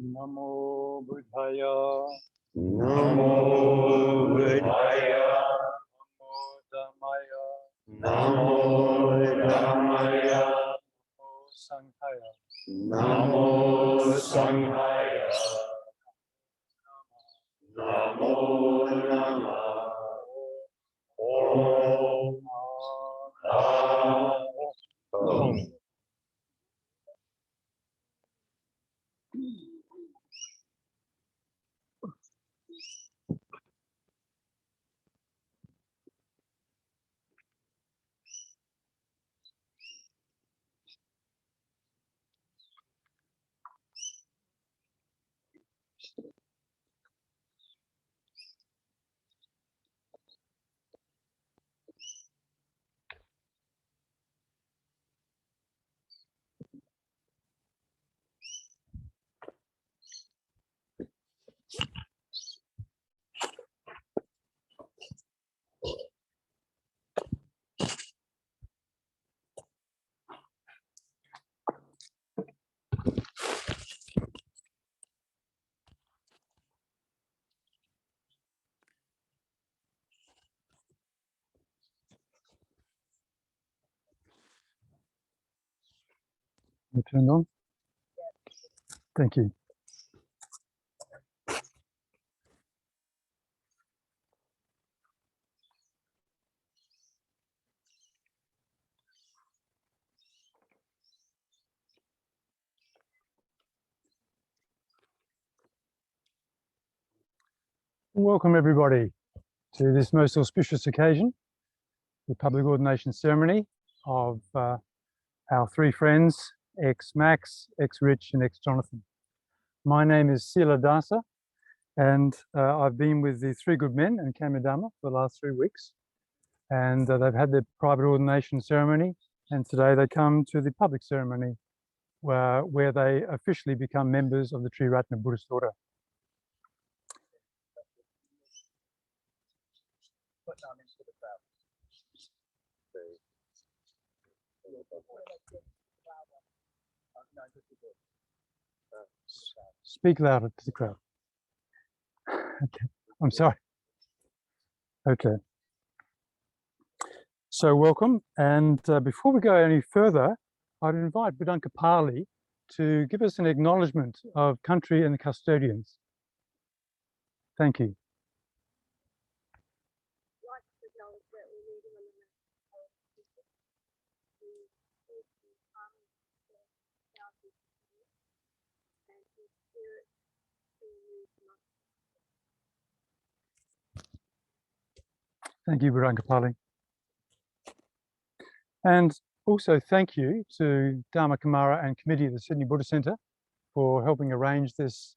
Namo Buddhaya. Namo Buddhaya. Namo Dhammaya. Namo Namo Sanghaya. Sanghaya. Namo Namah. Om. Om. You turned on? Thank you. Welcome everybody to this most auspicious occasion, the public ordination ceremony of our three friends, ex-Max, ex-Rich and ex-Jonathan. My name is Sila Dasa, and I've been with the Three Good Men and Kamadama for the last 3 weeks, and they've had their private ordination ceremony, and today they come to the public ceremony where they officially become members of the Triratna Buddhist order. Speak louder to the crowd. Okay, I'm sorry. Okay. So welcome, and before we go any further, I'd invite Budanka Pali to give us an acknowledgement of country and the custodians. Thank you. Thank you, Budanka Pali. And also thank you to Dharma Kamara and committee of the Sydney Buddha Centre for helping arrange this,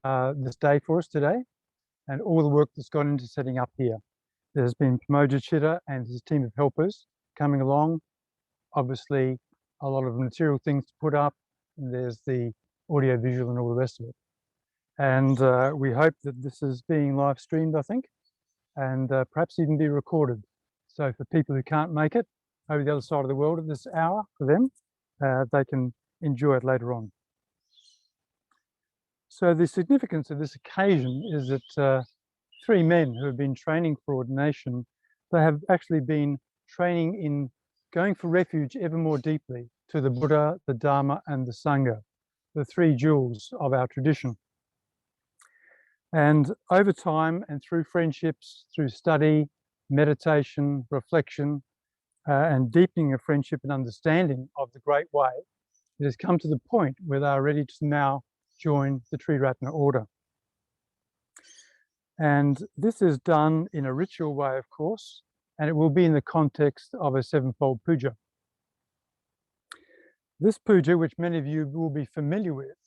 this day for us today, and all the work that's gone into setting up here. There's been Pamoja Chitta and his team of helpers coming along. Obviously, a lot of material things to put up, and there's the audio, visual and all the rest of it. And we hope that this is being live streamed, I think, and perhaps even be recorded. So for people who can't make it over the other side of the world at this hour, for them, they can enjoy it later on. So the significance of this occasion is that three men who have been training for ordination, they have actually been training in going for refuge ever more deeply to the Buddha, the Dharma and the Sangha, the three jewels of our tradition. And over time and through friendships, through study, meditation, reflection, and deepening of friendship and understanding of the Great Way, it has come to the point where they are ready to now join the Triratna order. And this is done in a ritual way, of course, and it will be in the context of a sevenfold puja. This puja, which many of you will be familiar with,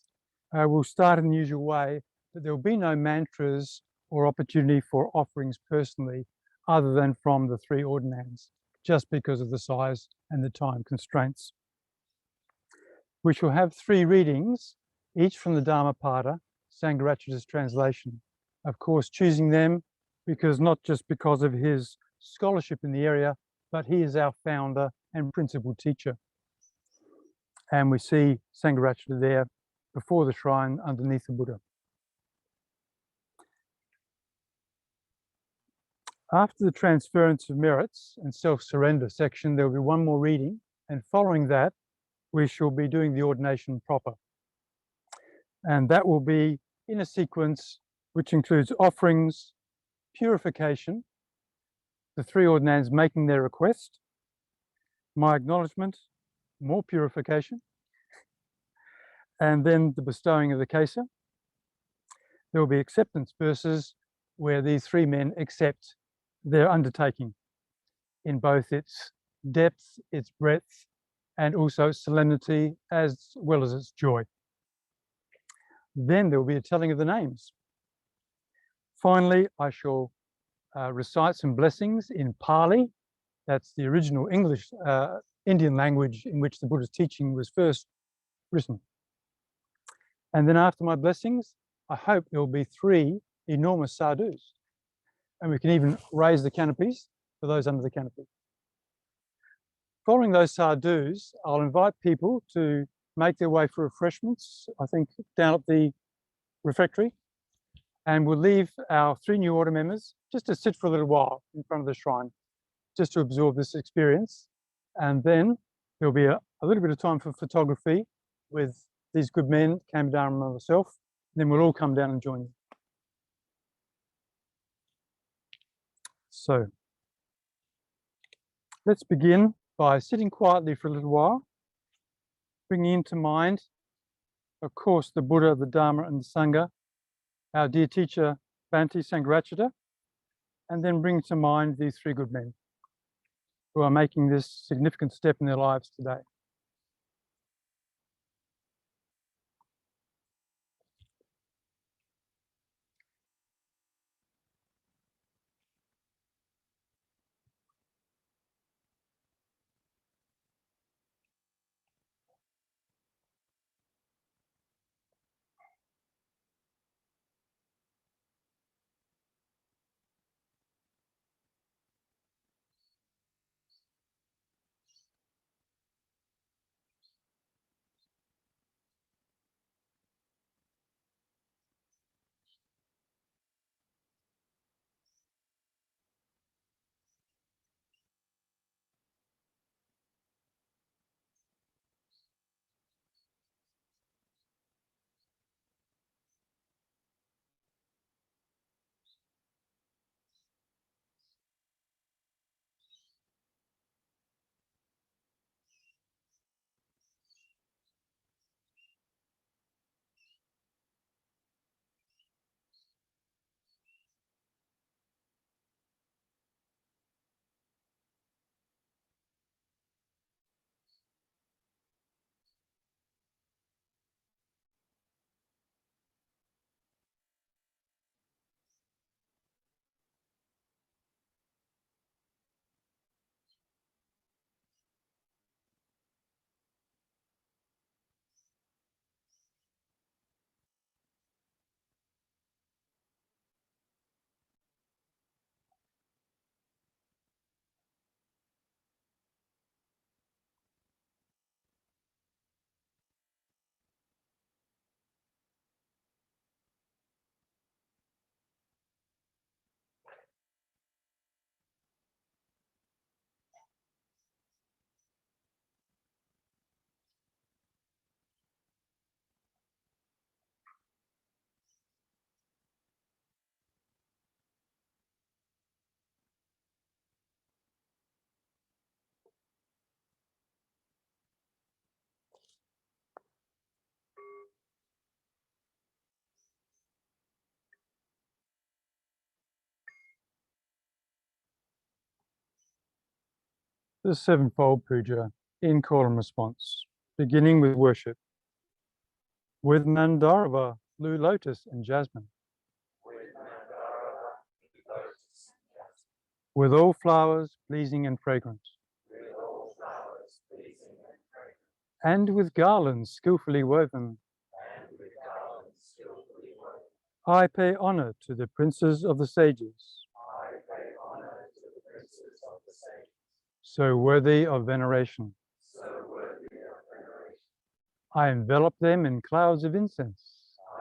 will start in the usual way, but there will be no mantras or opportunity for offerings personally, other than from the three ordinands, just because of the size and the time constraints. We shall have 3 readings, each from the Dhammapada, Sangharatcha's translation. Of course, choosing them not just because of his scholarship in the area, but he is our founder and principal teacher. And we see Sangharatcha there before the shrine underneath the Buddha. After the transference of merits and self-surrender section, there will be one more reading, and following that, we shall be doing the ordination proper. And that will be in a sequence which includes offerings, purification, the three ordinands making their request, my acknowledgement, more purification, and then the bestowing of the kesa. There will be acceptance verses where these three men accept their undertaking in both its depth, its breadth, and also solemnity as well as its joy. Then there will be a telling of the names. Finally, I shall recite some blessings in Pali. That's the original English Indian language in which the Buddha's teaching was first written. And then after my blessings, I hope there will be 3 enormous sadhus. And we can even raise the canopies for those under the canopy. Following those sadhus, I'll invite people to make their way for refreshments, I think down at the refectory. And we'll leave our 3 new order members just to sit for a little while in front of the shrine, just to absorb this experience. And then there'll be a little bit of time for photography with these good men, Kamidharma and myself. And then we'll all come down and join you. So let's begin by sitting quietly for a little while, bringing into mind, of course, the Buddha, the Dharma, and the Sangha, our dear teacher, Bhante Sangharachita, and then bring to mind these 3 good men who are making this significant step in their lives today. The 7-fold puja in call and response, beginning with worship, with Mandarava, blue lotus, and jasmine, with all flowers pleasing and fragrant, and with garlands skillfully woven. I pay honor to the princes of the sages, so worthy of veneration. I envelop them in clouds of incense,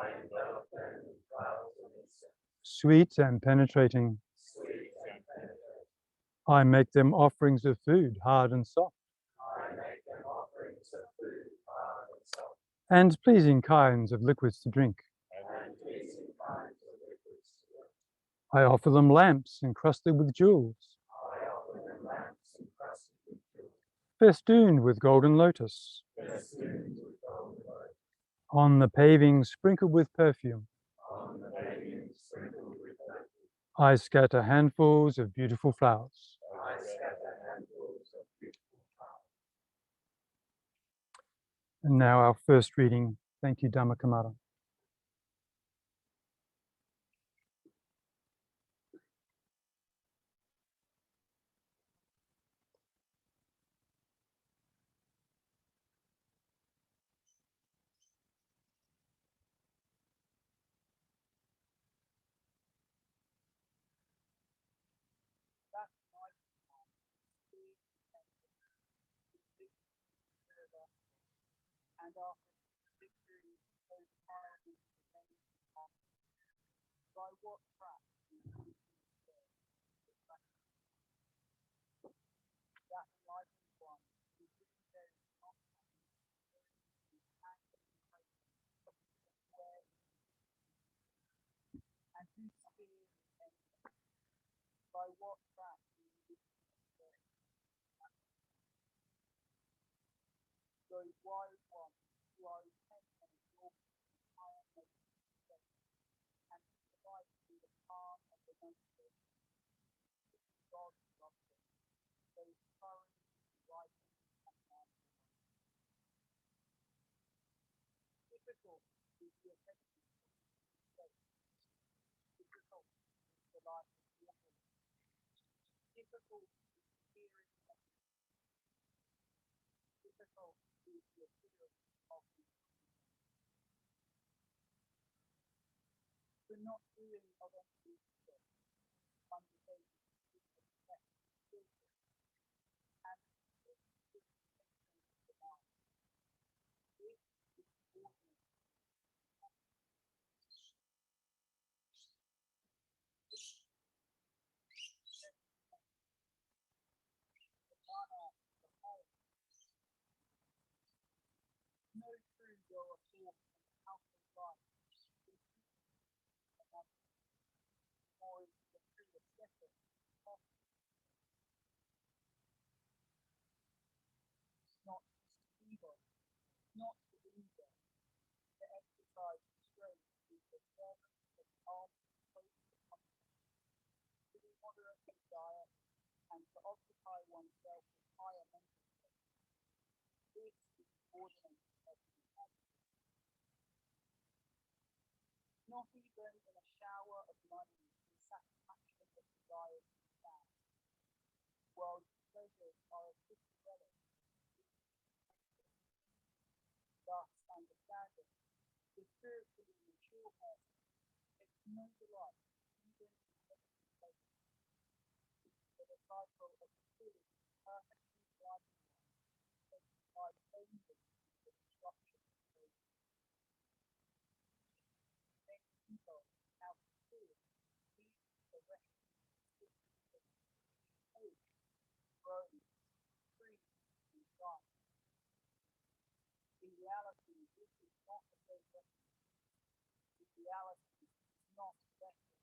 I envelop them in clouds of incense, sweet and penetrating. sweet and penetrating. I make them offerings of food, hard and soft, I make them offerings of food, hard and soft, and pleasing kinds of liquids to drink. and pleasing kinds of liquids to drink. I offer them lamps encrusted with jewels, I offer them lamps encrusted with jewels, festooned with golden lotus, festooned with golden light, on the paving sprinkled with perfume. on the paving sprinkled with perfume. I scatter handfuls of beautiful flowers. I scatter handfuls of beautiful flowers. And now our first reading. Thank you, Dhammakamara. And after victory over Parliament by what track that enlightened one who really knows not where and who fears by what track those wise ones who are intent on exalting higher nature and provide through the palm of the nature God loves them, those courage, righteous, and manly. Difficult is the affection of faith. Difficult is the life of water. Difficult is the hearing of difficult is the appearance of the the not doing of anything undertaking to respect children and the mind. This is ordinance. No true will of force and household life or is the true ascetic of not evil, not to injure, to exercise restraint is the servant of all close to be moderate in diet and to occupy oneself with higher mental state. This is the ordinance of the inhabitants. Not even in a shower of money the satisfaction of desires is found. World's pleasures are a fitting relic. Thus, understanding, the spiritually mature person takes no delight even in heavenly pleasures. The disciple of the truly perfectly enlightened one takes delight only in the destruction of those people how to feel these the refuge hope, growth, free, and God. In reality, this is not the same refuge. In reality, it is not refuge.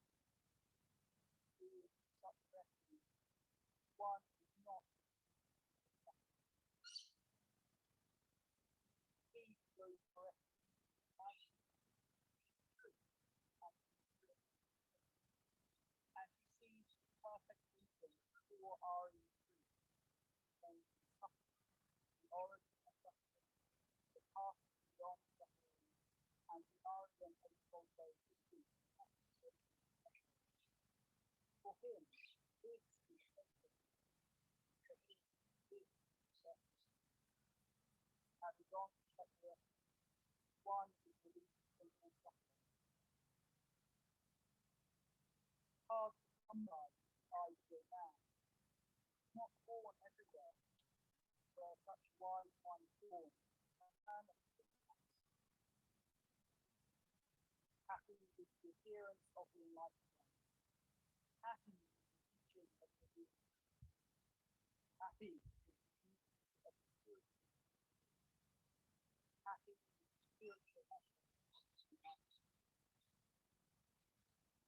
Is such refuge. One is not these goes correctly. And he sees perfect wisdom for our truth, and the origin of suffering, the path beyond suffering, and the origin of also truth. For him, this is sacred. For him, this is sacred. And beyond suffering, one is released from all suffering. Hard to summarize the ideal man, not born everywhere, where such wise one born, Happy is the appearance of your lifetime. Happy is the teaching of the Buddha. Happy is the beauty of the spirit. Happy is the spiritual essence.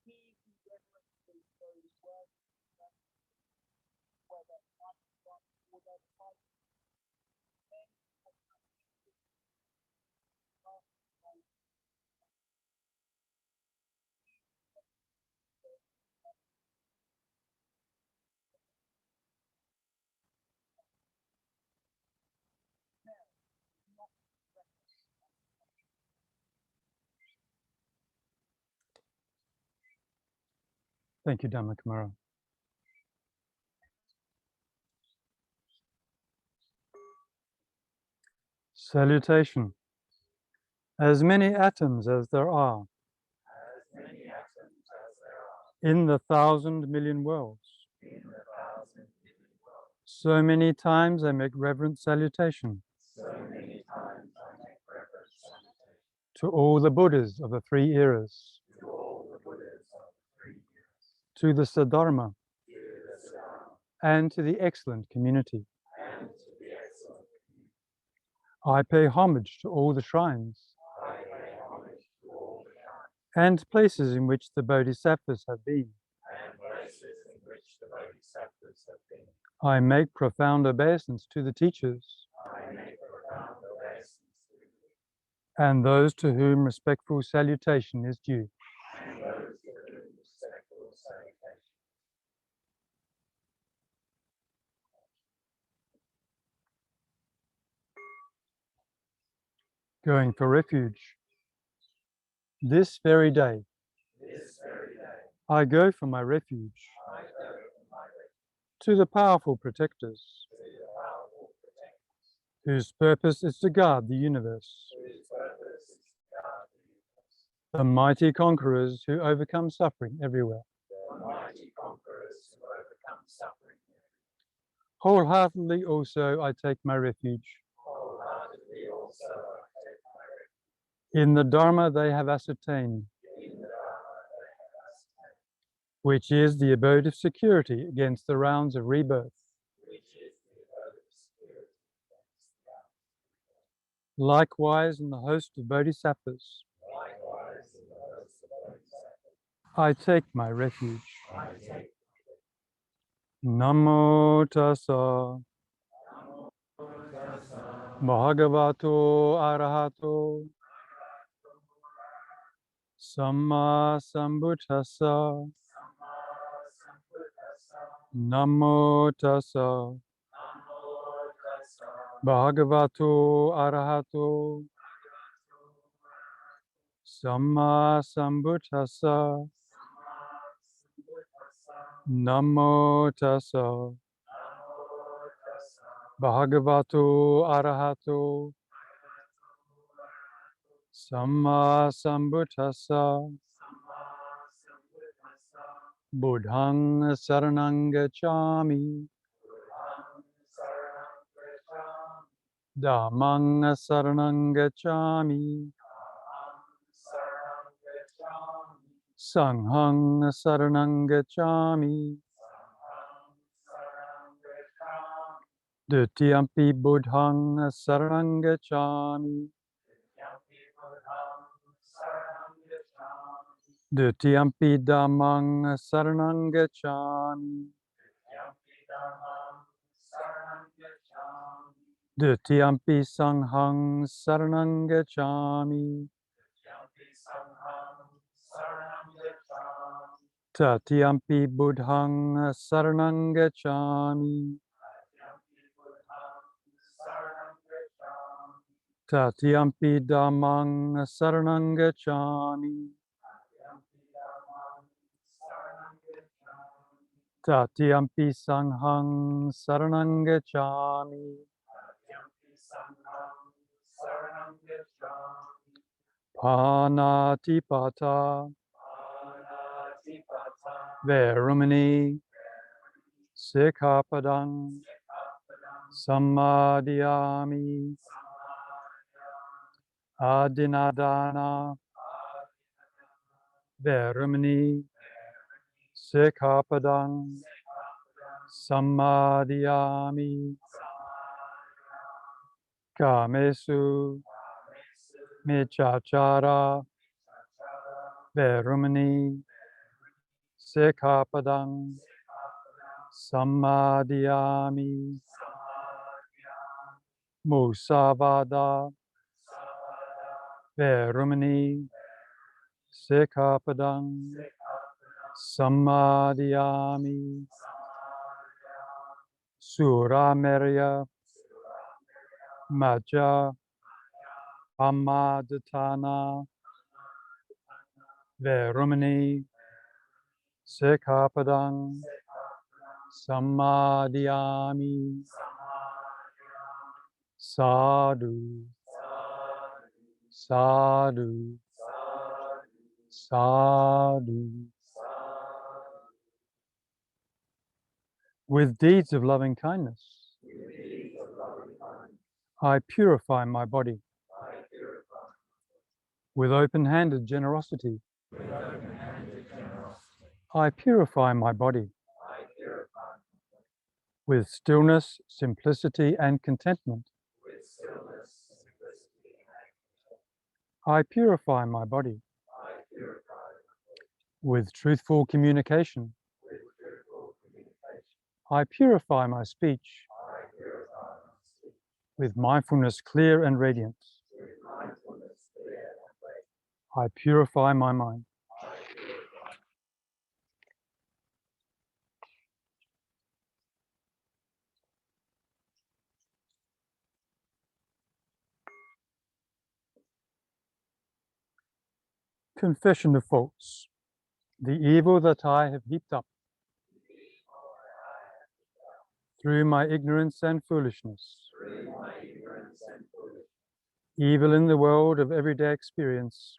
He who reverences those words, whether one or their disciples, then has completed the life. Thank you, Dhammakamara. Salutation. As many atoms as there are as many atoms as there are in the 1,000,000,000 worlds, in the 1,000,000,000 worlds, so many times I make reverent salutation so many times I make reverent salutation to all the Buddhas of the 3 eras, to all the Buddhas of the 3 years, to the Siddharma, to the Siddharma, and to the excellent community. and to the excellent community. I pay homage to all the shrines I pay homage to all the shrines and places in which the Bodhisattvas have been. and places in which the Bodhisattvas have been. I make profound obeisance to the teachers I make profound obeisance to them, and those to whom respectful salutation is due. and those to whom respectful salutation. Going for refuge. This very day, This very day, I go for my refuge I go from my refuge to the powerful protectors, to the powerful protectors, whose purpose is to guard the universe, whose purpose is to guard the universe, the mighty conquerors who overcome suffering everywhere. the mighty conquerors who overcome suffering. Wholeheartedly also I take my refuge Wholeheartedly also I take my refuge in the Dharma they have ascertained, in the Dharma they have ascertained, which is the abode of security against the rounds of rebirth. which is the abode of security against the hours. Likewise, in the host of bodhisattvas, Likewise, in the host of Bodhisattvas, I take my refuge. I take Namo tassa bhagavato arahato samma sambuddhassa. Namo tassa bhagavato arahato samma sambuddhassa. Namo tassa bhagavato arahato samma sambuddhassa. Buddhang saranang gacchami. Dhammang saranang gacchami. Sanghang saranang gacchami. Dutiyampi buddhang saranang gacchami. Dutiyampi dhammang saranang gacchami. Dutiyampi sanghang saranang gacchami. Tatiyampi buddhang saranang gacchami. Tatiyampi dhammang saranang gacchami. Tatiyampi sanghang saranang gacchami. Panatipata Verumani Sikkhapadang Samadhiyami Adinadana Verumani Sikhapadang Samadhyami Kamesu Michachara Verumani Sikhapadang Samadhyami Musavada Verumani Sikhapadang Samadhyami Suramerya Maja Pamadatana Verumani Sikhapadang Samadhyami Sadhu Sadhu Sadhu. With deeds of loving kindness, I purify my body. With open-handed generosity, I purify my body. With stillness, simplicity, and contentment, I purify my body. With truthful communication, I purify my speech. With mindfulness clear and radiant, I purify my mind. Confession of faults. The evil that I have heaped up through my ignorance and foolishness, evil in the world of everyday experience,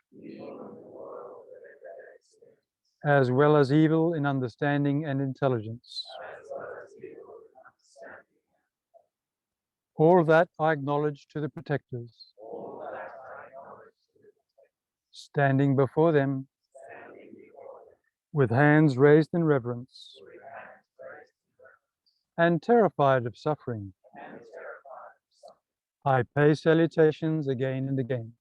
as well as evil in understanding and intelligence. All that I acknowledge to the protectors, standing before them with hands raised in reverence and terrified of suffering. I pay salutations again and again.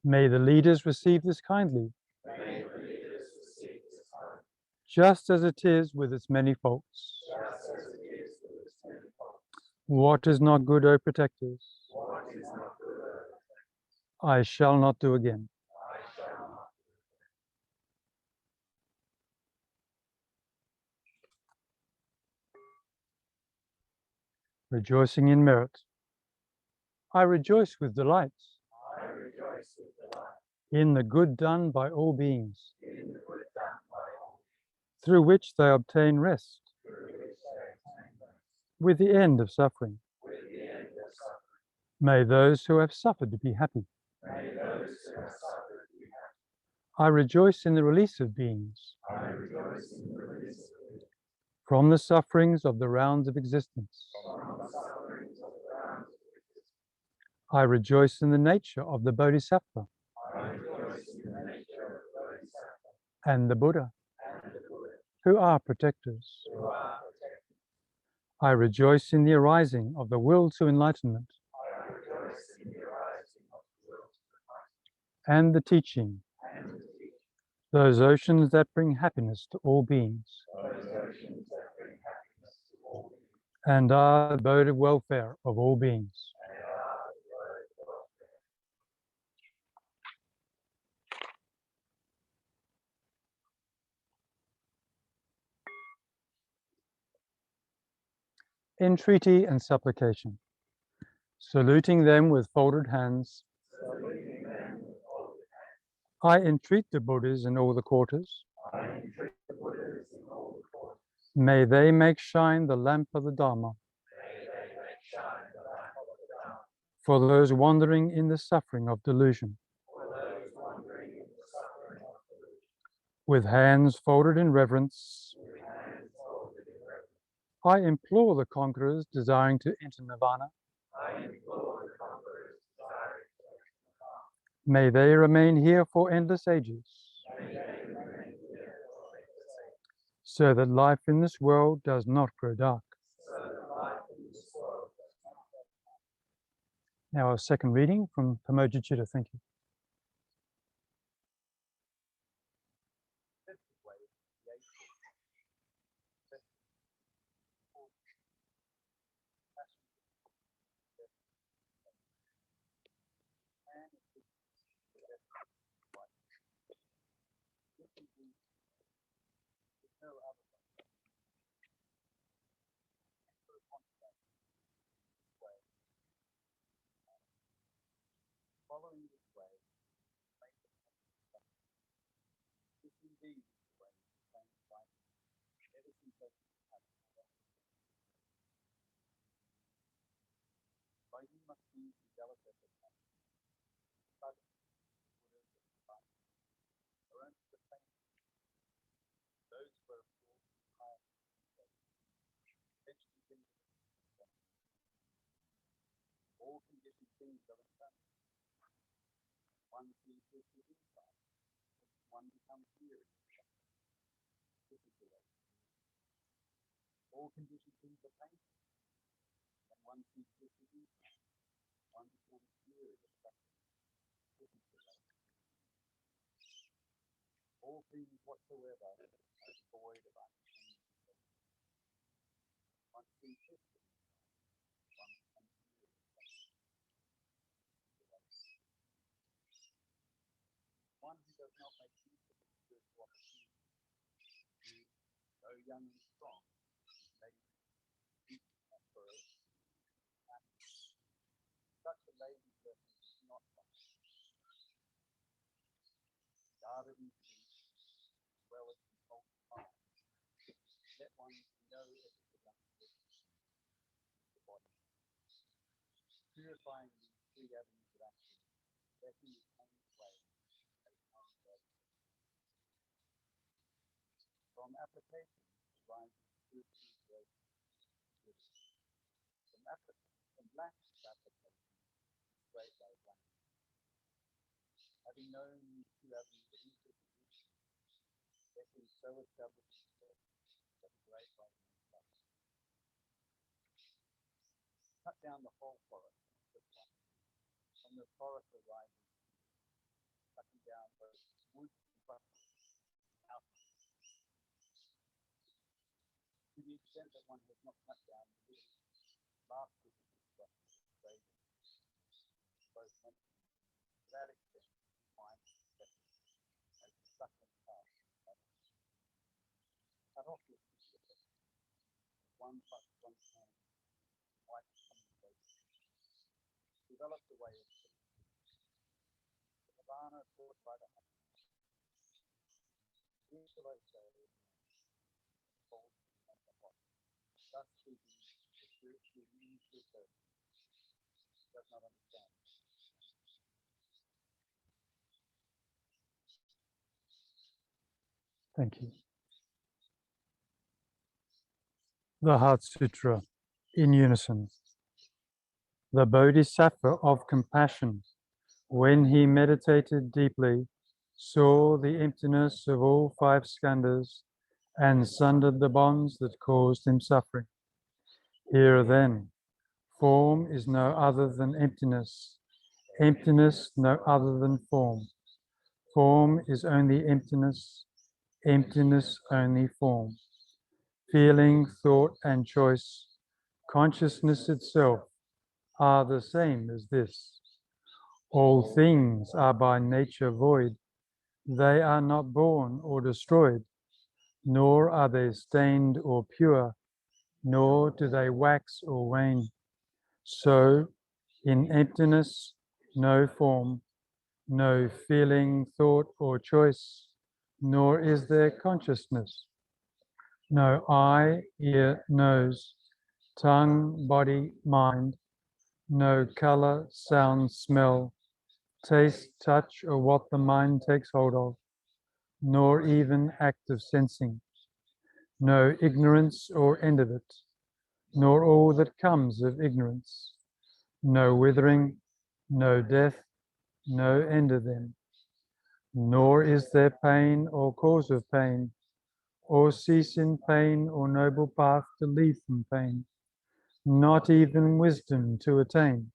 May the leaders receive this kindly, just as it is with its many faults. What is not good, O protectors, I shall not do again. Rejoicing in merit, I rejoice with delight in the good done by all beings, through which they obtain rest, with the end of suffering. May those who have suffered be happy. I rejoice in the release of beings from the sufferings of the rounds of existence. I rejoice in the nature of the Bodhisattva and the Buddha, who are protectors. I rejoice in the arising of the will to enlightenment and the teaching, those oceans that bring happiness to all beings and are the abode of welfare of all beings. Entreaty and supplication. Saluting them with folded hands, I entreat the Buddhas in all the quarters. May they make shine the lamp of the Dharma for those wandering in the suffering of delusion. With hands folded in reverence, I implore the conquerors desiring to enter nirvana. May they remain here for endless ages, so that life in this world does not grow dark. Now our second reading from Puja. Thank you. Following this way, make it this indeed is the way to find life, ever since I have fighting must be developed at the time. But around the time, those who are full time, all conditioned things of inside. One sees this is inside. One becomes here. This is the way. All conditioned things are painful. And one sees this is inside. One becomes here. This is the way. All things whatsoever are void of understanding. One sees this is inside. One becomes here. One who does not make use of the spiritual opportunity, though young and strong, may be aspiration. Such a lazy person is not guarded in peace, as well as controlled mind. Let one know everything the body. Purifying these three avenues of action, letting his own way, from application arises spiritual growth. From lack of application, great way of life. Having known these two avenues of interest, let him so establish himself that a great way of life. Cut down the whole forest. From the forest arises, cutting down both wood and bush. To the extent that one has not cut down the wood, last week both mentioned. To that extent, find that as the suckling cow, cut off your sister, one plus one hand, white commonplace. Develop the way of the Nirvana taught by the heart. Here shall I say, cold and the hot. Thus speaking, the spiritually meaningful person does not understand. Thank you. The Heart Sutra in unison. The Bodhisattva of compassion, when he meditated deeply, saw the emptiness of all five skandhas and sundered the bonds that caused him suffering. Here then, form is no other than emptiness, emptiness no other than form. Form is only emptiness, emptiness only form. Feeling, thought, and choice, consciousness itself, are the same as this. All things are by nature void. They are not born or destroyed, nor are they stained or pure, nor do they wax or wane. So, in emptiness, no form, no feeling, thought, or choice, nor is there consciousness. No eye, ear, nose, tongue, body, mind, no color, sound, smell, taste, touch, or what the mind takes hold of, nor even act of sensing, no ignorance or end of it, nor all that comes of ignorance, no withering, no death, no end of them. Nor is there pain or cause of pain, or cease in pain, or noble path to lead from pain, not even wisdom to attain.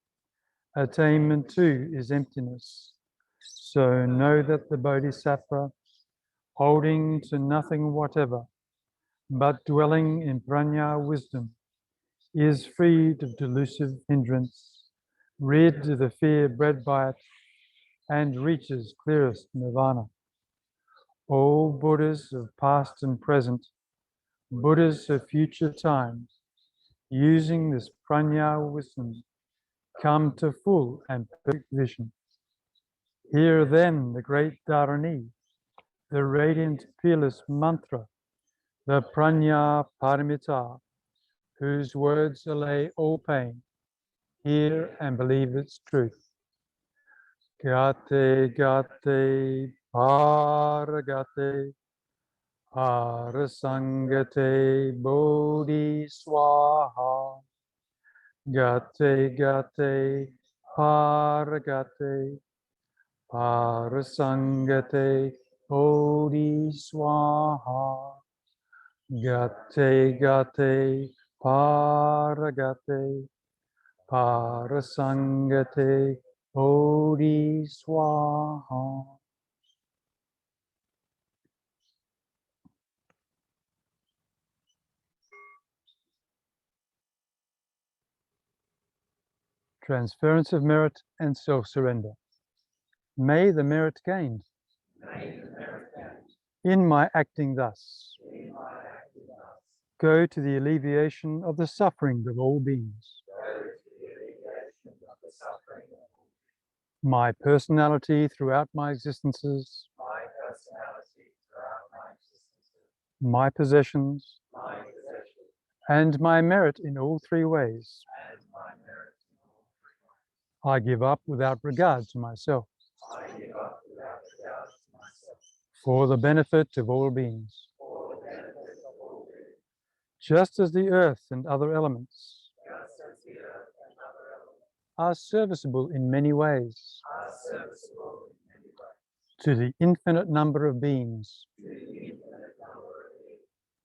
Attainment too is emptiness. So know that the Bodhisattva, holding to nothing whatever, but dwelling in prajna wisdom, is freed of delusive hindrance, rid of the fear bred by it, and reaches clearest nirvana. All Buddhas of past and present, Buddhas of future time, using this prajna wisdom, come to full and perfect vision. Hear then the great Dharani, the radiant fearless mantra, the prajna paramita, whose words allay all pain. Hear and believe its truth. Gate gate paragate parasangate bodhi swaha. Gate gate paragate parasangate bodhi swaha. Gate gate paragate parasangate bodhi swaha. Transference of merit and self-surrender. May the merit gained in my acting thus go to the alleviation of the suffering of all beings. My personality throughout my existences, my possessions, and my merit in all three ways, I give up without regard to myself, for the benefit of all beings. Just as the earth and other elements are serviceable in many ways to the infinite number of beings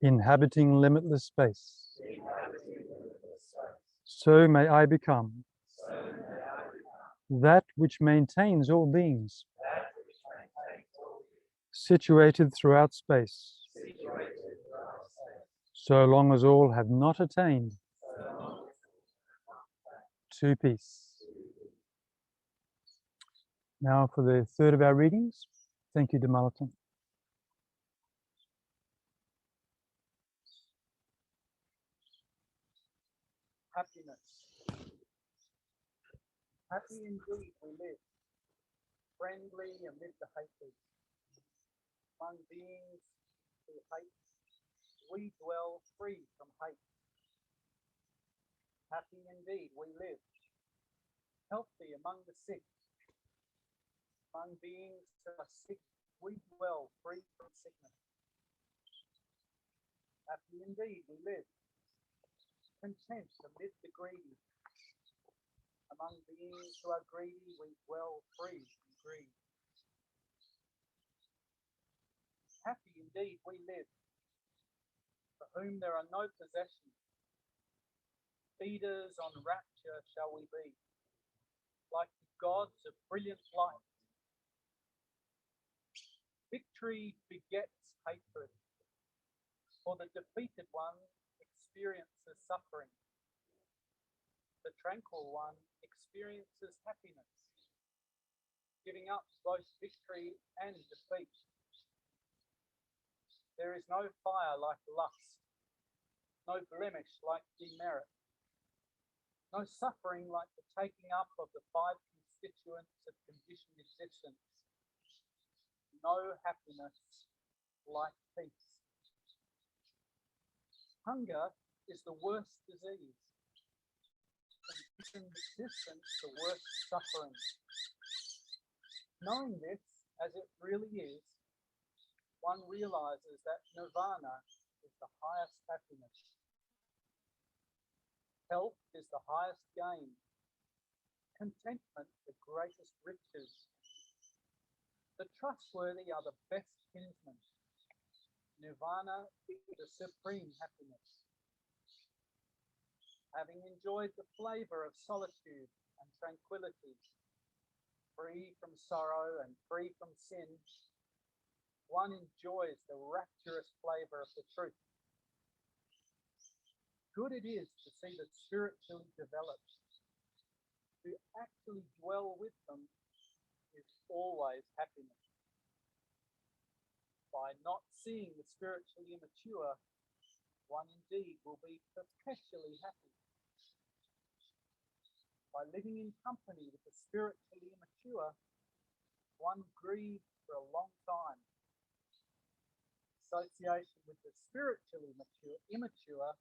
inhabiting limitless space, so may I become that which maintains all beings, situated throughout space, so long as all have not attained to peace. Now for the third of our readings. Thank you, Damalatan. Happiness. Happy indeed we live, friendly amid the hatred. Among beings who hate, we dwell free from hate. Happy indeed we live, healthy among the sick. Among beings who are sick, we dwell free from sickness. Happy indeed we live, content amid the greedy. Among beings who are greedy, we dwell free from greed. Happy indeed we live, for whom there are no possessions. Feeders on rapture shall we be, like the gods of brilliant light. Victory begets hatred, for the defeated one experiences suffering. The tranquil one experiences happiness, giving up both victory and defeat. There is no fire like lust, no blemish like demerit, no suffering like the taking up of the five constituents of conditioned existence, no happiness like peace. Hunger is the worst disease, conditioned existence the worst suffering. Knowing this as it really is, one realizes that nirvana is the highest happiness. Health is the highest gain. Contentment the greatest riches. The trustworthy are the best kinsmen. Nirvana is the supreme happiness. Having enjoyed the flavor of solitude and tranquility, free from sorrow and free from sin, one enjoys the rapturous flavor of the truth. Good it is to see the spiritually developed. To actually dwell with them is always happiness. By not seeing the spiritually immature, one indeed will be perpetually happy. By living in company with the spiritually immature, one grieves for a long time. Association with the spiritually immature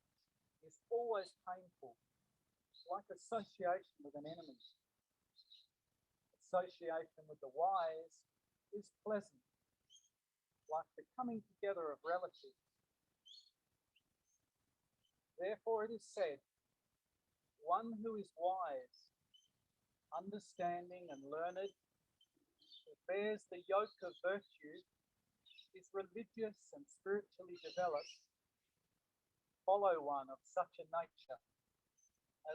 is always painful, like association with an enemy. Association with the wise is pleasant, like the coming together of relatives. Therefore it is said, one who is wise, understanding and learned, who bears the yoke of virtue, is religious and spiritually developed, follow one of such a nature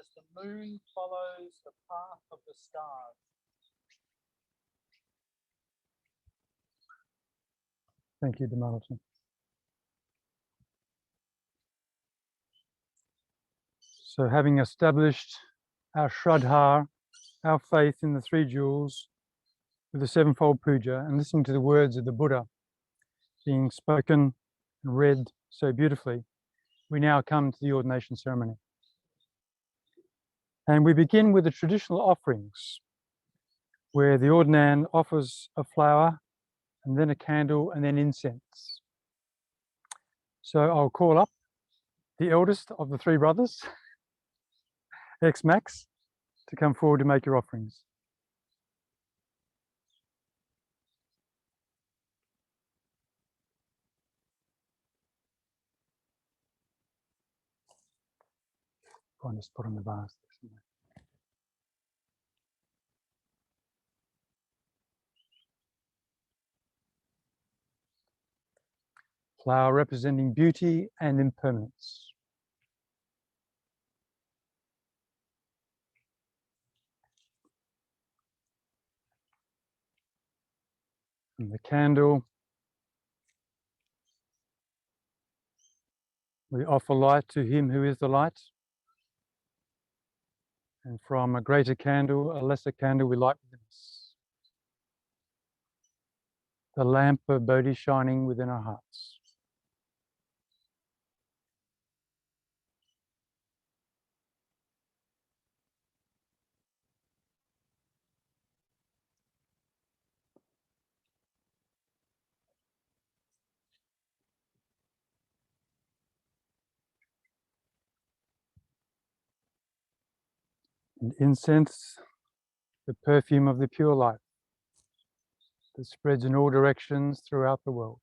as the moon follows the path of the stars. Thank you, Demarlton. So having established our Shraddha, our faith in the three jewels, with the sevenfold puja, and listening to the words of the Buddha being spoken and read so beautifully, we now come to the ordination ceremony. And we begin with the traditional offerings, where the ordinan offers a flower and then a candle and then incense. So I'll call up the eldest of the three brothers, ex-Max, to come forward to make your offerings. Find a spot on the vase. Flower representing beauty and impermanence. And the candle, we offer light to him who is the light. And from a greater candle, a lesser candle, we light within us. The lamp of Bodhi shining within our hearts. And incense, the perfume of the pure light that spreads in all directions throughout the world.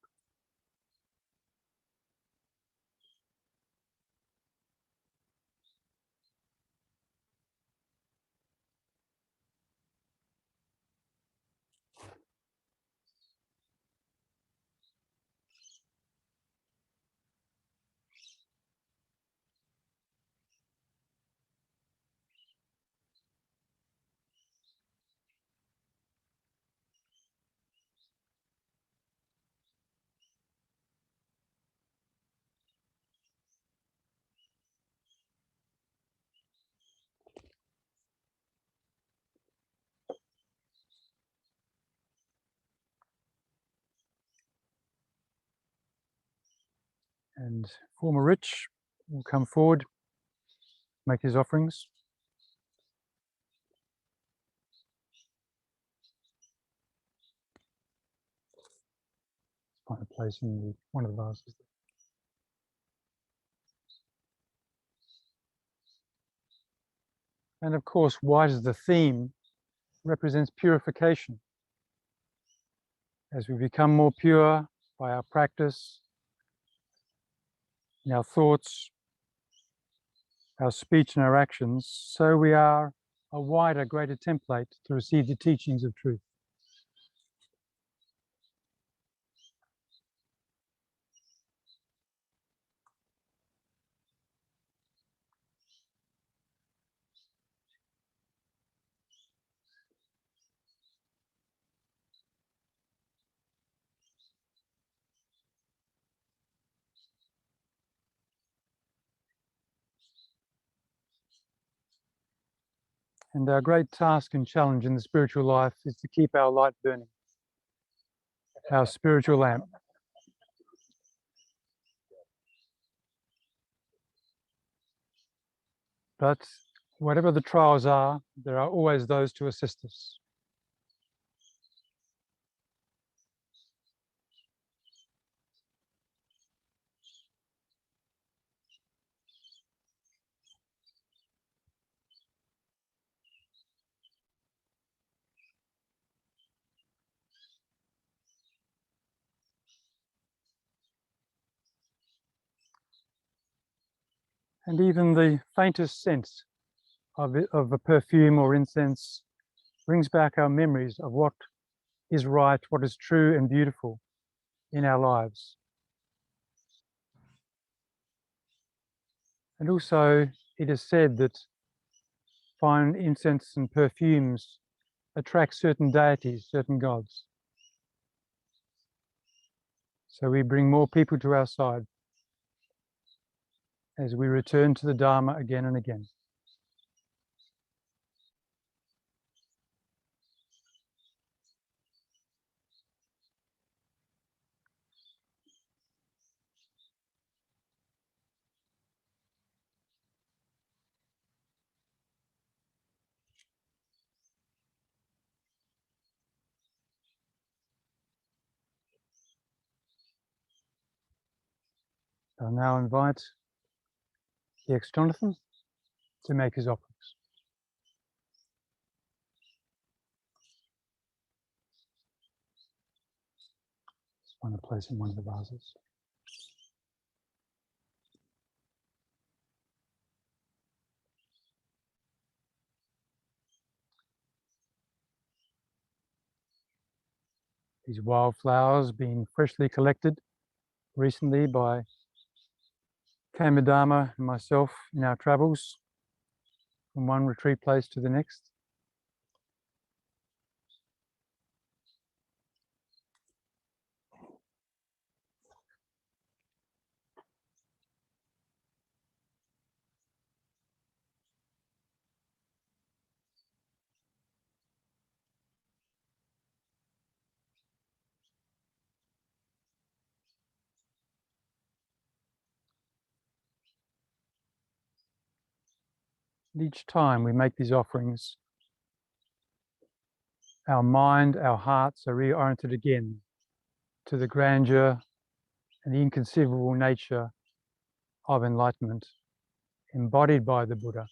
And former Rich will come forward, make his offerings. Find a place in one of the vases. And of course, white as the theme represents purification. As we become more pure by our practice, in our thoughts, our speech and our actions, so we are a wider, greater template to receive the teachings of truth. And our great task and challenge in the spiritual life is to keep our light burning, our spiritual lamp. But whatever the trials are, there are always those to assist us. And even the faintest sense of a perfume or incense brings back our memories of what is right, what is true and beautiful in our lives. And also, it is said that fine incense and perfumes attract certain deities, certain gods. So we bring more people to our side as we return to the Dharma again and again. I'll now invite the ex-Jonathan to make his offerings. Just want to place in one of the vases. These wildflowers being freshly collected recently by Kamadharma and myself in our travels from one retreat place to the next. And each time we make these offerings, our mind, our hearts are reoriented again to the grandeur and the inconceivable nature of enlightenment embodied by the Buddha.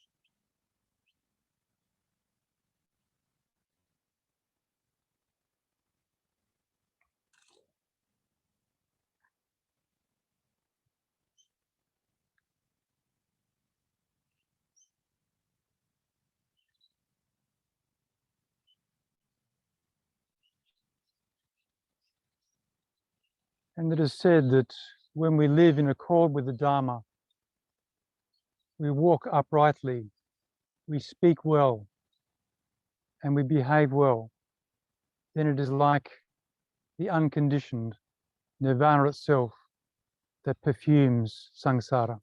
And it is said that when we live in accord with the Dharma, we walk uprightly, we speak well, and we behave well, then it is like the unconditioned nirvana itself that perfumes samsara.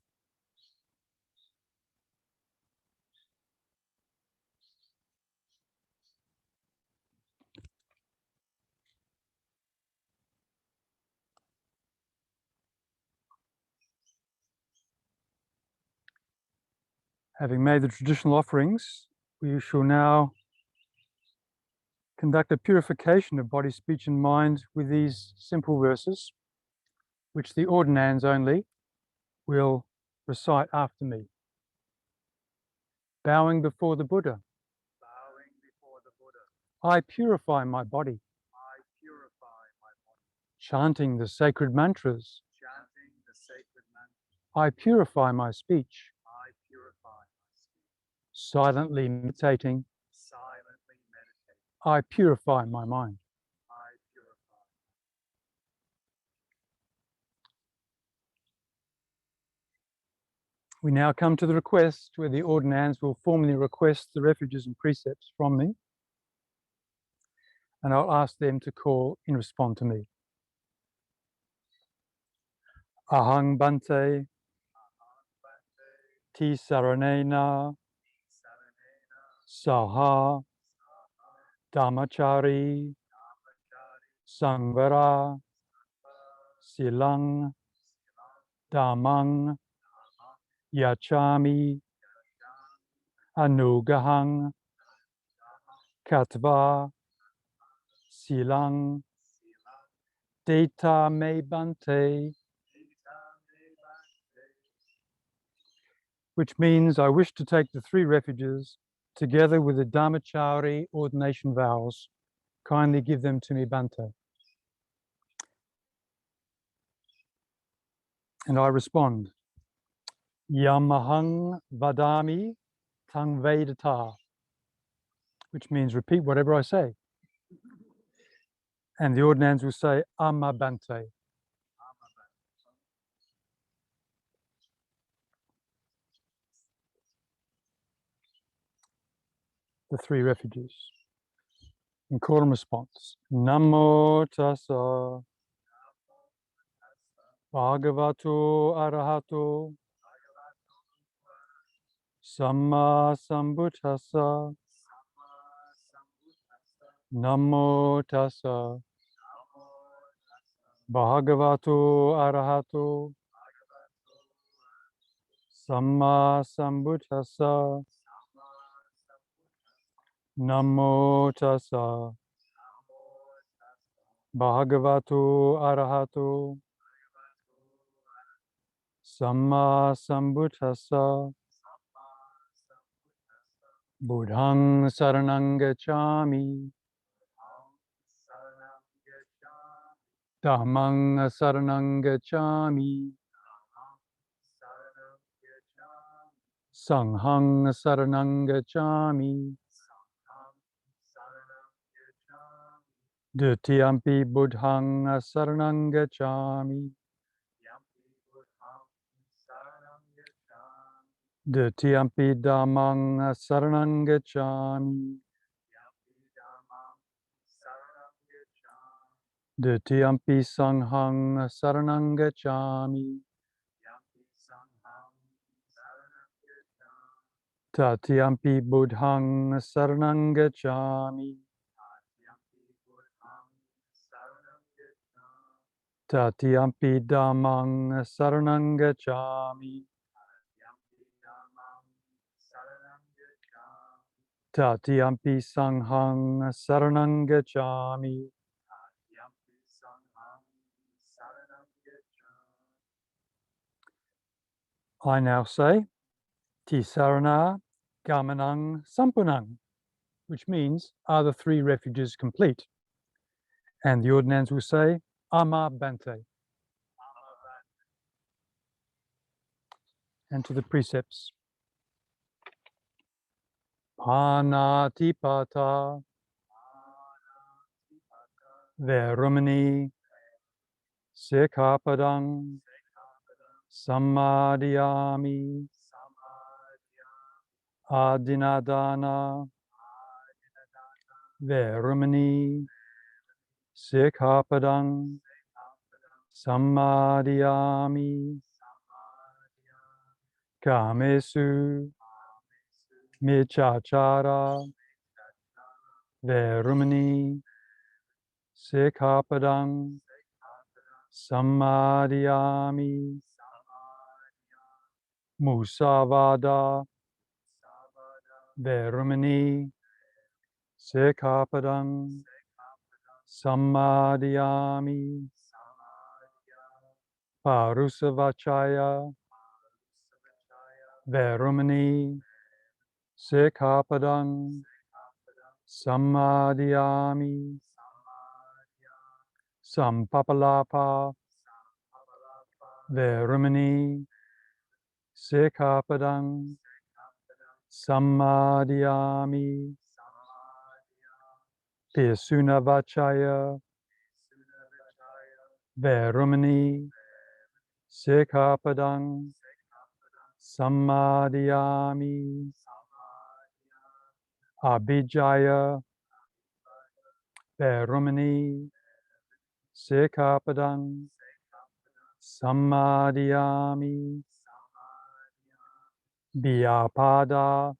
Having made the traditional offerings, we shall now conduct a purification of body, speech, and mind with these simple verses, which the ordinands only will recite after me. Bowing before the Buddha, Bowing before the Buddha, I purify my body. I purify my body. Chanting the sacred mantras, Chanting the sacred mantra, I purify my speech. I purify my speech. Silently meditating, Silently meditating, I purify my mind. I purify. We now come to the request where the ordinands will formally request the refuges and precepts from me, and I'll ask them to call and respond to me. Ahang Bante Aham Bante, Ti Saranena Saranena, Saha Dhammachari Sangvara Silang Dhammang Yachami Anugahang Katva Silang Data Me Bante, which means I wish to take the three refuges together with the Dhammachari ordination vows. Kindly give them to me, Bante. And I respond, Yamahang Vadami Tang Vedata, which means repeat whatever I say. And the ordinands will say, Amma Bante. The three refuges. In call and response, Namo Tassa Bhagavato Arahato Samma Sambuddhassa. Namo Tassa Bhagavato Arahato Samma Sambuddhassa. Namo Tassa Bhagavato Arahato Samma Sambuddhassa. Buddhang Saranang Gacchami Dhammang Saranang Gacchami Sanghang Saranang Gacchami Dutiyampi Buddhang Saranang Gacchami Dutiyampi Dhammang Saranang Gacchami Dutiyampi Sanghang Saranang Gacchami Tatiyampi Buddhang Saranang Gacchami Tatiyampi Dhammang Saranang Gacchami Tatiyampi Sanghang Saranang Gacchami. I now say Tisarana Gamanang Sampunang, which means are the three refuges complete? And the ordinands will say Amma Bante. And to the precepts. Panatipata Verumani Sikhapadang Samadhyami Adinadana Verumani Sikhapadang Samadhyami Kamesu Michachara Verumani Sikhapadang Samadhyami Musavada Verumani Sikhapadang Samadhyami Parusavachaya Verumani Sikhapadang Samadhyami Sampapalapa Verumani Sikhapadang Samadhyami Pisunavachaya Verumani Sikhapadang Samadhyami Abhijaya Verumani Sikhapadang Samadhyami Vyapada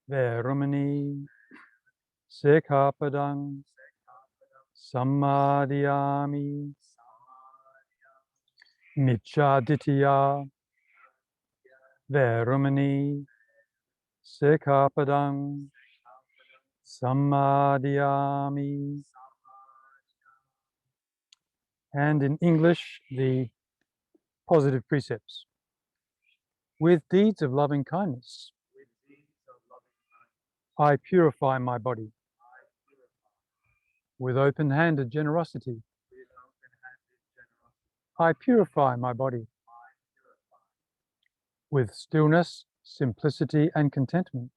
Verumani Sekhapadang Samadhyami Michaditya Verumani Sekhapadang Samadhyami. And in English, the positive precepts. With deeds of loving kindness, I purify my body. With open-handed generosity, I purify my body. With stillness, simplicity, and contentment,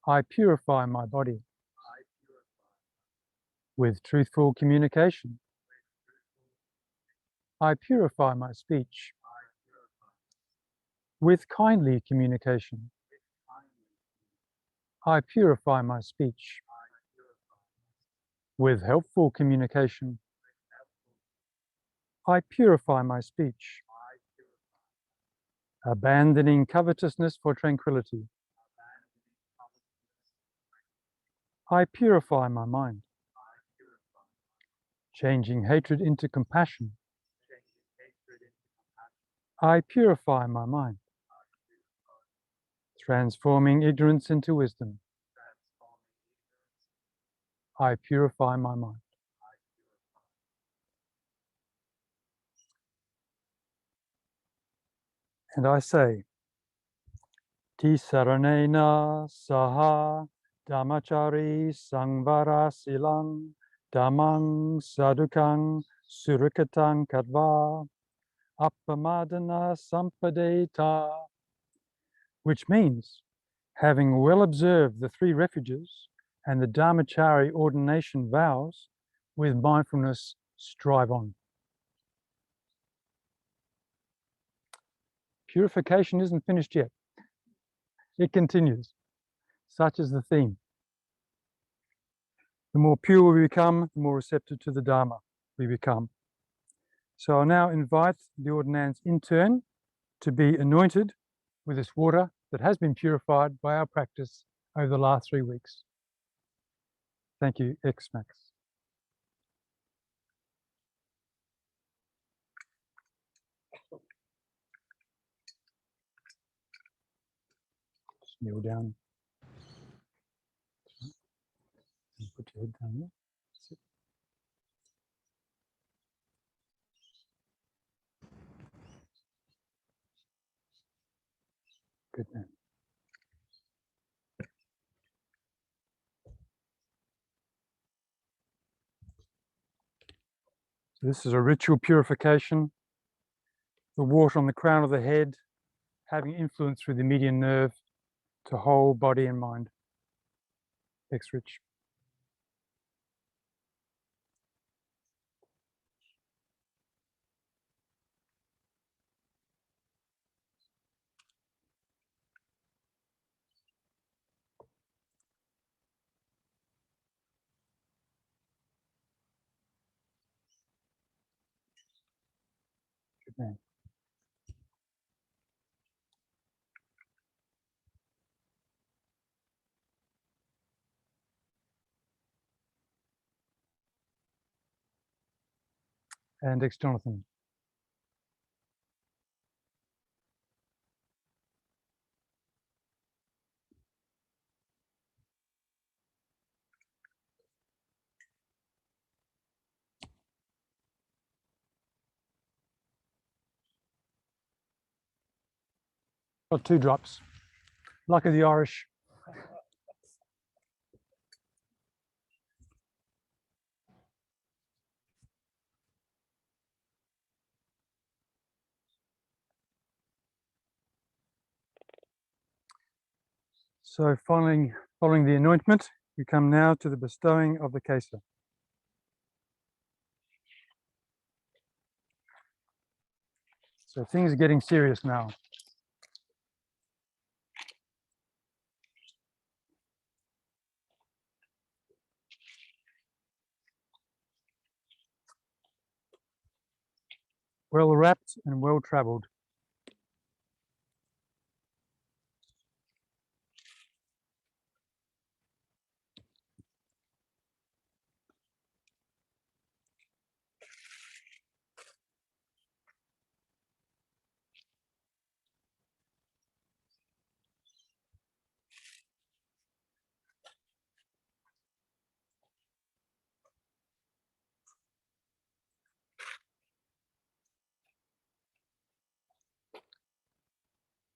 I purify my body. With truthful communication, I purify my speech. With kindly communication, I purify my speech. With helpful communication, I purify my speech. Abandoning covetousness for tranquility, I purify my mind. Changing hatred into compassion, I purify my mind. Transforming ignorance into wisdom, I purify my mind. And I say, Tisaranena saha dhammachari sangvara silang dhammang sadukang surikatang katva appamadana sampadeta, which means, having well observed the 3 refuges and the Dhammachari ordination vows, with mindfulness strive on. Purification isn't finished yet. It continues. Such is the theme. The more pure we become, the more receptive to the Dharma we become. So I'll now invite the ordinands in turn to be anointed with this water that has been purified by our practice over the last 3 weeks. Thank you, X-Max. Just kneel down. Put your head down there. That's it. Good man. So this is a ritual purification. The water on the crown of the head having influence through the median nerve to whole body and mind. Thanks, Rich. Good man. And ex Jonathan. Got 2 drops. Luck of the Irish. So following the anointment, we come now to the bestowing of the kesa. So things are getting serious now. Well wrapped and well traveled.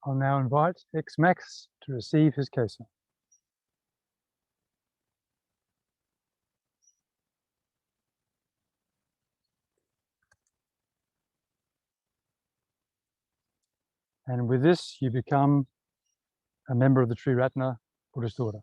I'll now invite X-Max to receive his kesa. And with this, you become a member of the Triratna Buddhist order.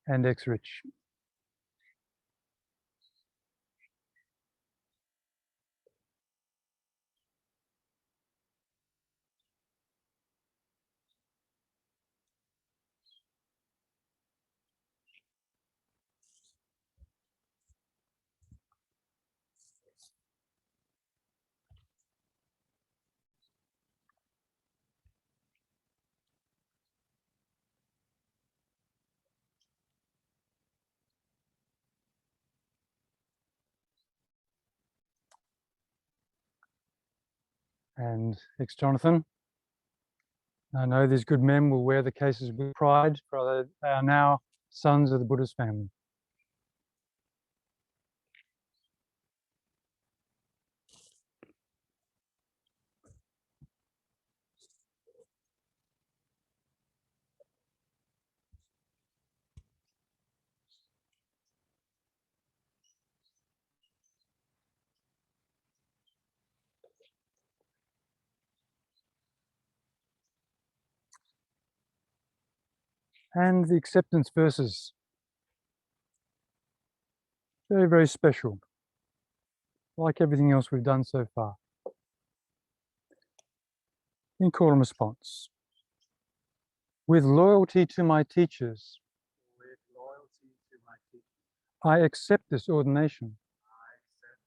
And X-Rich. And X-Jonathan. I know these good men will wear the cases with pride, for they are now sons of the Buddhist family. And the acceptance verses. Very, very special. Like everything else we've done so far. In call and response. With loyalty to my teachers, With loyalty to my teachers, I accept this ordination. I accept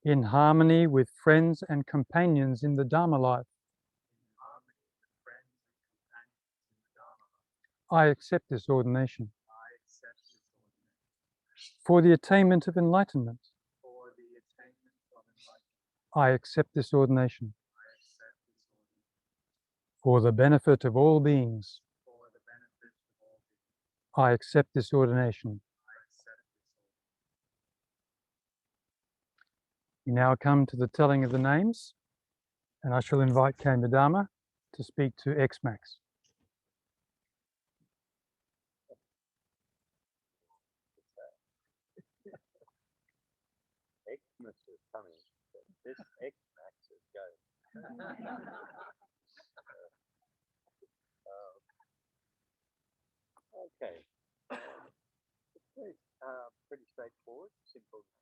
this order. In harmony with friends and companions in the Dharma life, In harmony with friends and companions in the Dharma life, I accept this ordination. I accept this ordination. For the attainment of enlightenment, For the attainment of enlightenment, I accept this ordination. I accept this ordination. For the benefit of all beings, For the benefit of all beings, I accept this ordination. I accept this ordination. We now come to the telling of the names, and I shall invite Kama Dharma to speak to X-Max. Xmas is coming, but this X-Max is going. Okay. It's pretty straightforward, simple name.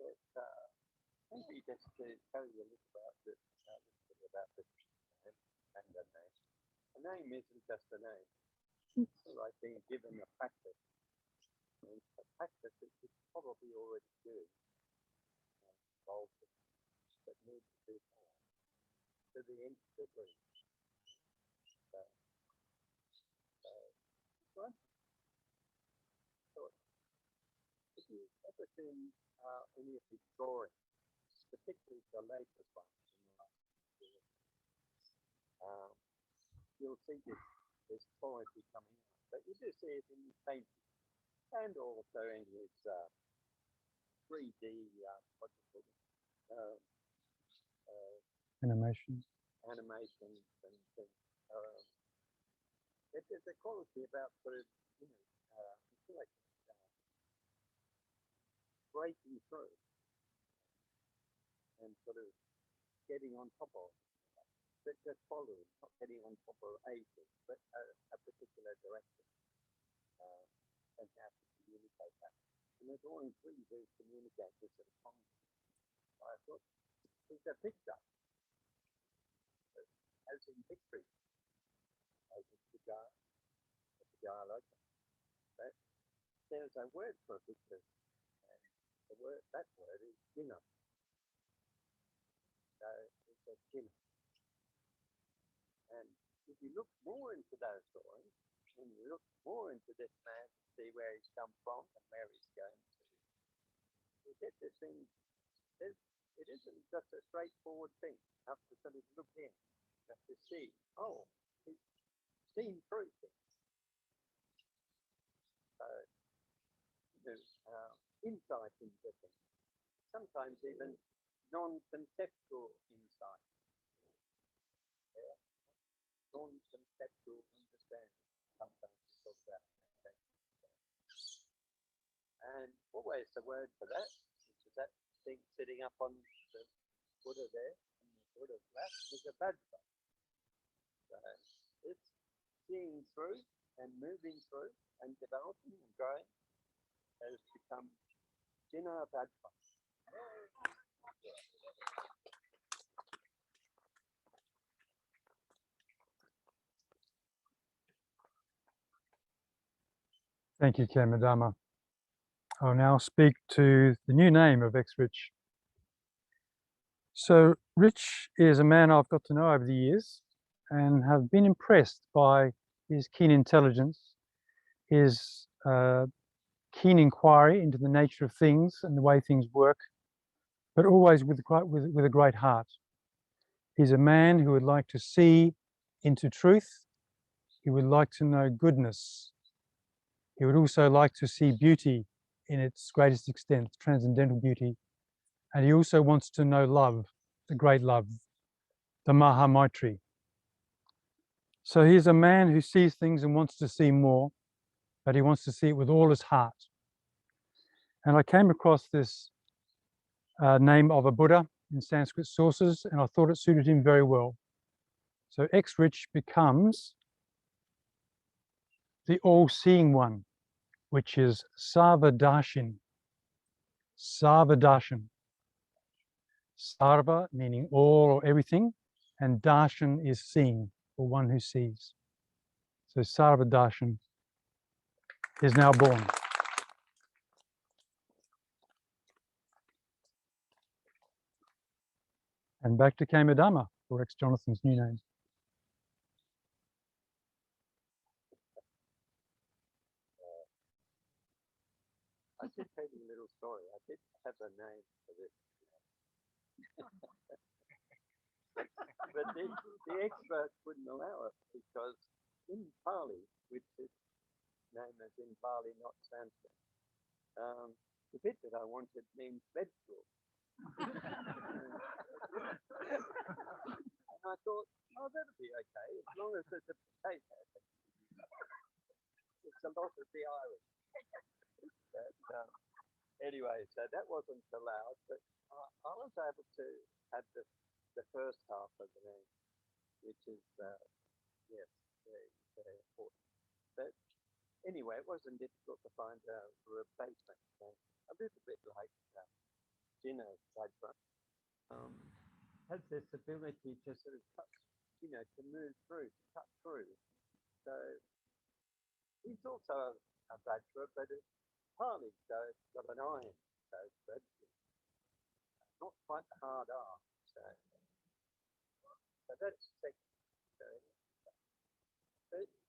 But maybe just to tell you a little about this, name and the name. A name isn't just a name. It's like being given a practice. And a practice that you're probably already doing, involved in, but need to do more to the nth degree. Right? So, if you ever seen any of these drawings, particularly the latest ones in the last year, you'll see this quality coming out. But you do see it in his painting and also in his 3D what do you call it? Animation. Animations and things. There's a quality about sort of, I feel like breaking through and sort of getting on top of, but just following, not getting on top of a thing, but a particular direction. And how to communicate that. And the drawing 3 do communicate this sort of concept. I thought, it's a picture. As in picture. As in Puja, like that. There's a word for a picture. And that word is jinna. So it's a jinna. And if you look more into those drawings, and you look more into this man to see where he's come from and where he's going to, you get this thing. it isn't just a straightforward thing. You have to sort of look in. You have to see, oh, he's seen through things. So, there's insight into things. Sometimes even non-conceptual insight. Yeah. Non-conceptual understanding. Sometimes we talk about that. And always the word for that, which is that thing sitting up on the Buddha there, on the Buddha's lap, is a Vajra. So it's seeing through and moving through and developing and growing has become Jina Vajra. Thank you, Kemadama. I'll now speak to the new name of ex-Rich. So Rich is a man I've got to know over the years and have been impressed by his keen intelligence, his keen inquiry into the nature of things and the way things work, but always with a great heart. He's a man who would like to see into truth. He would like to know goodness. He would also like to see beauty in its greatest extent, transcendental beauty. And he also wants to know love, the great love, the Maha Maitri. So he's a man who sees things and wants to see more, but he wants to see it with all his heart. And I came across this name of a Buddha in Sanskrit sources, and I thought it suited him very well. So ex-Rich becomes the all-seeing one, which is Sarvadarshan. Sarvadarshan. Sarva meaning all or everything, and darshan is seeing, or one who sees. So Sarvadarshan is now born. And back to Kemadama for ex-Jonathan's new name. I should tell you a little story. I did have a name for this. But the experts wouldn't allow it because in Pali, which is name as in Pali, not Sanskrit, the bit that I wanted means vegetable. And I thought, oh, that'll be okay, as long as there's a potato. It's a lot of the Irish. But, anyway, so that wasn't allowed, but I was able to have the first half of the name, which is, yes, very, very important. But anyway, it wasn't difficult to find a replacement. A little bit like Jina Vajra has this ability to sort of touch, to move through, to cut through. So he's also a Vajra, but it's Pali, so it's got an iron, so it's not quite the hard R. So that's second. So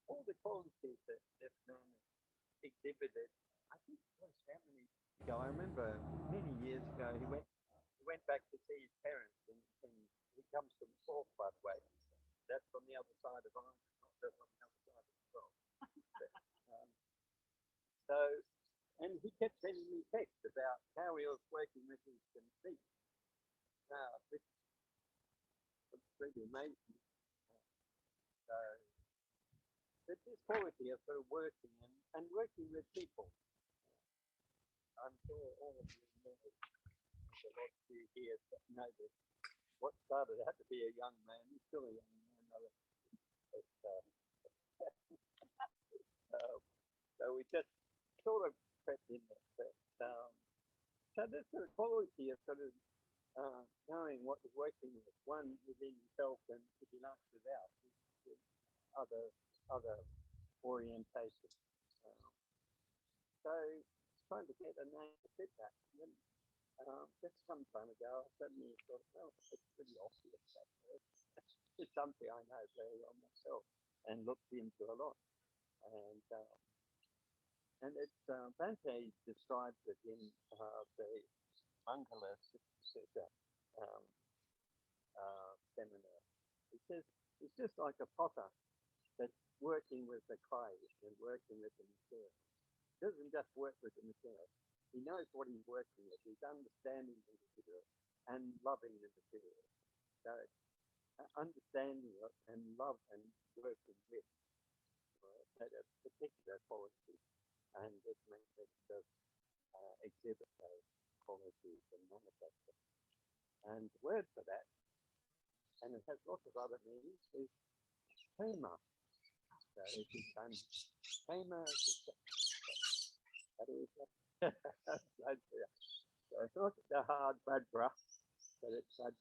all the qualities that man exhibited, I think it was how many years ago? I remember many years ago he went back to see his parents, and he comes from the North, by the way. That's from the other side of Ireland, not just on the other side of the world. So, and he kept sending me texts about how he was working with his feet. Which was pretty amazing. So, but this quality of sort of working and working with people. I'm sure all of you know, there's a lot of you here that know this. What started out to be a young man, he's still a young man. So we just sort of crept in there. But, so this sort of quality of sort of knowing what is working with one within himself and, if you like, without with other orientations. So trying to get a name to fit that. And then, just some time ago, I suddenly thought, well, it's pretty obvious that it's something I know very well myself and looked into a lot. And it's Bhante describes it in the Mangala Sutta seminar. He says it's just like a potter that's working with the clay and working with the material. He doesn't just work with the material. He knows what he's working with. He's understanding the material and loving the material. So understanding it and love and working with at a particular quality, and it makes it just exhibit those qualities and manifest them. And the word for that, and it has lots of other meanings, is Pema. So it is Pema. That is so it's not the hard badra, but it's soft.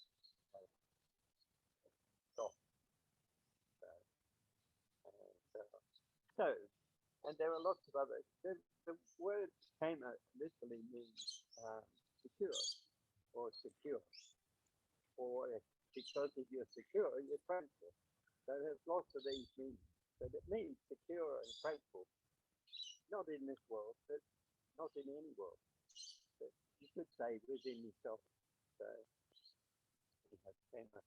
So, and there are lots of other. The word Pema literally means secure or secure, or because if you're secure, you're grateful. So there's lots of these meanings. So it means secure and grateful. Not in this world, but not in any world. But you could say within yourself. So you have Pema.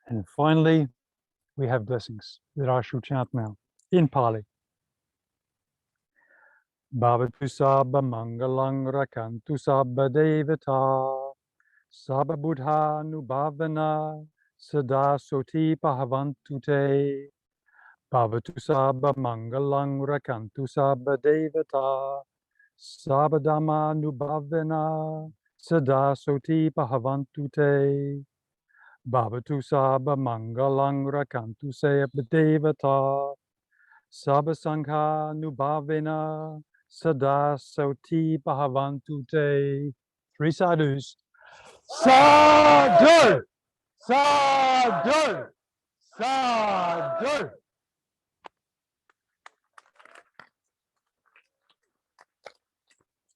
And finally, we have blessings that I shall chant now in Pali. Bhavatu sabba mangalang rakantu sabba devata sabba buddha nubhavana sada soti pahavantu te. Bhavatu sabba mangalang rakantu sabba devata sabba dhamma nubhavana sada soti pahavantu te. Bhavatu sabba mangalang rakantu sabba devata sabba sangha nubhavena sada soti bhavantu te. 3 sadhus. Sadhu! Sadhu! Sadhu!